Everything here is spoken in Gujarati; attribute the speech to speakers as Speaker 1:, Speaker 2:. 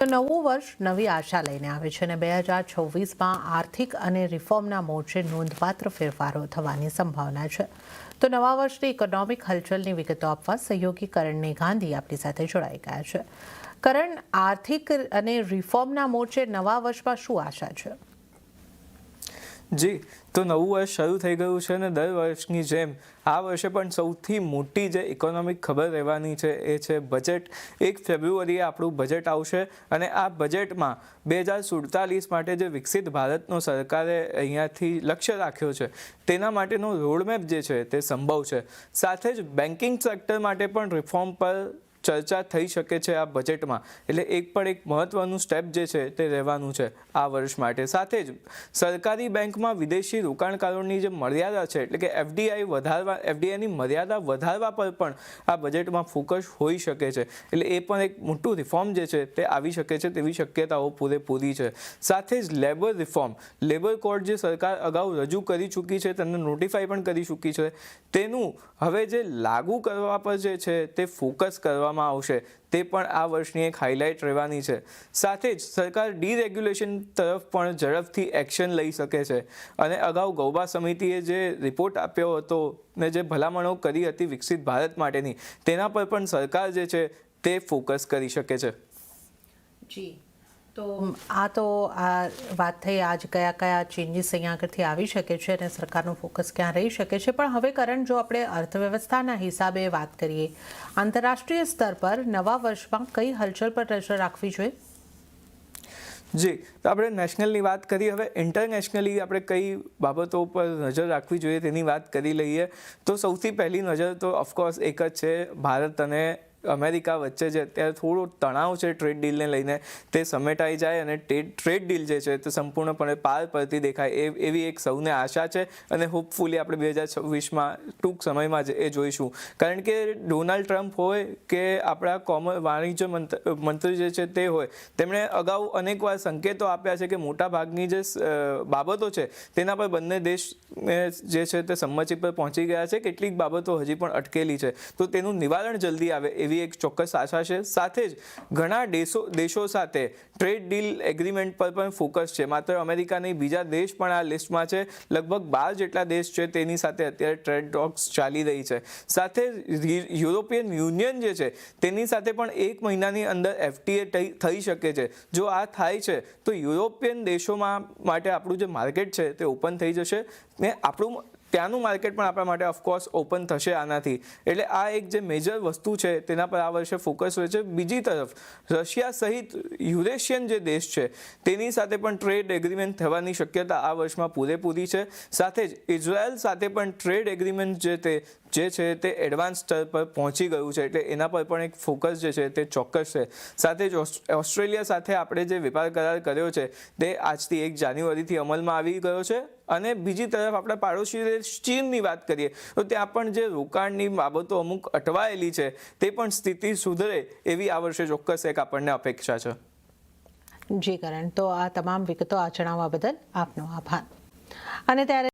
Speaker 1: નવું વર્ષ નવી આશા લઈને આવે છે અને 2026માં આર્થિક અને રિફોર્મના મોરચે નોંધપાત્ર ફેરફારો થવાની સંભાવના છે. તો નવા વર્ષની ઇકોનોમિક હલચલની વિગતો આપવા સહયોગી કરણ ગાંધી આપણી સાથે જોડાઈ ગયા છે. કરણ, આર્થિક અને રિફોર્મના મોરચે નવા વર્ષમાં શું આશા છે?
Speaker 2: જી, તો નવું વર્ષ શરૂ થઈ ગયું છે અને દર વર્ષની જેમ આ વર્ષે પણ સૌથી મોટી જે ઇકોનોમિક ખબર રહેવાની છે એ છે બજેટ. 1 ફેબ્રુઆરીએ આપણું બજેટ આવશે અને આ બજેટમાં 2047 માટે જે વિકસિત ભારતનો સરકારે અહીંયાથી લક્ષ્ય રાખ્યો છે તેના માટેનો રોડમેપ જે છે તે સંભવ છે. સાથે જ બેન્કિંગ સેક્ટર માટે પણ રિફોર્મ પર ચર્ચા થઈ શકે છે આ બજેટમાં. એટલે એક પણ એક મહત્વનું સ્ટેપ જે છે તે રહેવાનું છે આ વર્ષ માટે. સાથે જ સરકારી બેંકમાં વિદેશી રોકાણકારોની જે મર્યાદા છે એટલે કે એફડીઆઈની મર્યાદા વધારવા પર પણ આ બજેટમાં ફોકસ હોઈ શકે છે. એટલે એ પણ એક મોટું રિફોર્મ જે છે તે આવી શકે છે તેવી શક્યતાઓ પૂરેપૂરી છે. સાથે જ લેબર રિફોર્મ, લેબર કોડ જે સરકાર અગાઉ રજૂ કરી ચૂકી છે, તેને નોટિફાઈ પણ કરી ચૂકી છે, તેનું હવે જે લાગુ કરવા પર જે છે તે ફોકસ કરવામાં આવશે. તે પણ આ વર્ષની એક હાઇલાઇટ રહેવાની છે. સાથે જ સરકાર ડીરેગ્યુલેશન તરફ પણ ઝડપથી એક્શન લઈ શકે છે અને અગાઉ ગૌબા સમિતિએ જે રિપોર્ટ આપ્યો હતો ને જે ભલામણો કરી હતી વિકસિત ભારત માટેની, તેના પર પણ સરકાર જે છે તે ફોકસ કરી શકે છે.
Speaker 1: જી, તો આ વાત થઈ આજ કયા ચેન્જીસ અહીંયા આગળથી આવી શકે છે અને સરકારનું ફોકસ ક્યાં રહી શકે છે. પણ હવે કરણ, જો આપણે અર્થવ્યવસ્થાના હિસાબે વાત કરીએ, આંતરરાષ્ટ્રીય સ્તર પર નવા વર્ષમાં કઈ હલચલ પર નજર રાખવી જોઈએ?
Speaker 2: જી, તો આપણે નેશનલની વાત કરીએ. હવે ઇન્ટરનેશનલી આપણે કઈ બાબતો પર નજર રાખવી જોઈએ તેની વાત કરી લઈએ. તો સૌથી પહેલી નજર તો ઓફકોર્સ એક જ છે, ભારત અને અમેરિકા વચ્ચે જે અત્યારે થોડો તણાવ છે ટ્રેડ ડીલને લઈને, તે સમેટાઈ જાય અને ટ્રેડ ડીલ જે છે તે સંપૂર્ણપણે પાર પડતી દેખાય એવી એક સૌને આશા છે. અને હોપફુલી આપણે 2026માં ટૂંક સમયમાં જ એ જોઈશું. કારણ કે ડોનાલ્ડ ટ્રમ્પ હોય કે આપણા વાણિજ્ય મંત્રી જે છે તે હોય, તેમણે અગાઉ અનેકવાર સંકેતો આપ્યા છે કે મોટાભાગની જે બાબતો છે તેના પર બંને દેશ જે છે તે સંમતિ પર પહોંચી ગયા છે. કેટલીક બાબતો હજી પણ અટકેલી છે, તો તેનું નિવારણ જલ્દી આવે એવી એક ચોક્કસ આશા છે. સાથે જ ઘણા દેશો સાથે ટ્રેડ ડીલ એગ્રીમેન્ટ પર પણ ફોકસ છે. માત્ર અમેરિકા નહીં, બીજા દેશ પણ આ લિસ્ટમાં છે. લગભગ 12 જેટલા દેશ છે તેની સાથે અત્યારે ટ્રેડ ટોક્સ ચાલી રહી છે. સાથે યુરોપિયન યુનિયન જે છે તેની સાથે પણ 1 મહિનાની અંદર એફટીએ થઈ શકે છે. જો આ થાય છે તો યુરોપિયન દેશોમાં માટે આપણું જે માર્કેટ છે તે ઓપન થઈ જશે ને આપણું ત્યાંનું માર્કેટ પણ આપણા માટે ઓફકોર્સ ઓપન થશે આનાથી. એટલે આ એક જે મેજર વસ્તુ છે તેના પર આ વર્ષે ફોકસ હોય છે. બીજી તરફ રશિયા સહિત યુરેશિયન જે દેશ છે તેની સાથે પણ ટ્રેડ એગ્રીમેન્ટ થવાની શક્યતા આ વર્ષમાં પૂરેપૂરી છે. સાથે જ ઇઝરાયલ સાથે પણ ટ્રેડ એગ્રીમેન્ટ જે છે તે એડવાન્સ સ્તર પર પહોંચી ગયું છે. એટલે એના પર પણ એક ફોકસ જે છે તે ચોક્કસ છે. સાથે જ ઓસ્ટ્રેલિયા સાથે આપણે જે વેપાર કરાર કર્યો છે તે આજથી 1 જાન્યુઆરીથી અમલમાં આવી ગયો છે. અને બીજી તરફ આપણા પાડોશી દેશ ચીનની વાત કરીએ તો ત્યાં પણ જે રોકાણની બાબતો અમુક અટવાયેલી છે તે પણ સ્થિતિ સુધરે એવી આ વર્ષે ચોક્કસ એક આપણને અપેક્ષા છે.
Speaker 1: જી કરણ, તો આ તમામ વિગતો જણાવવા બદલ આપનો આભાર. અને ત્યારે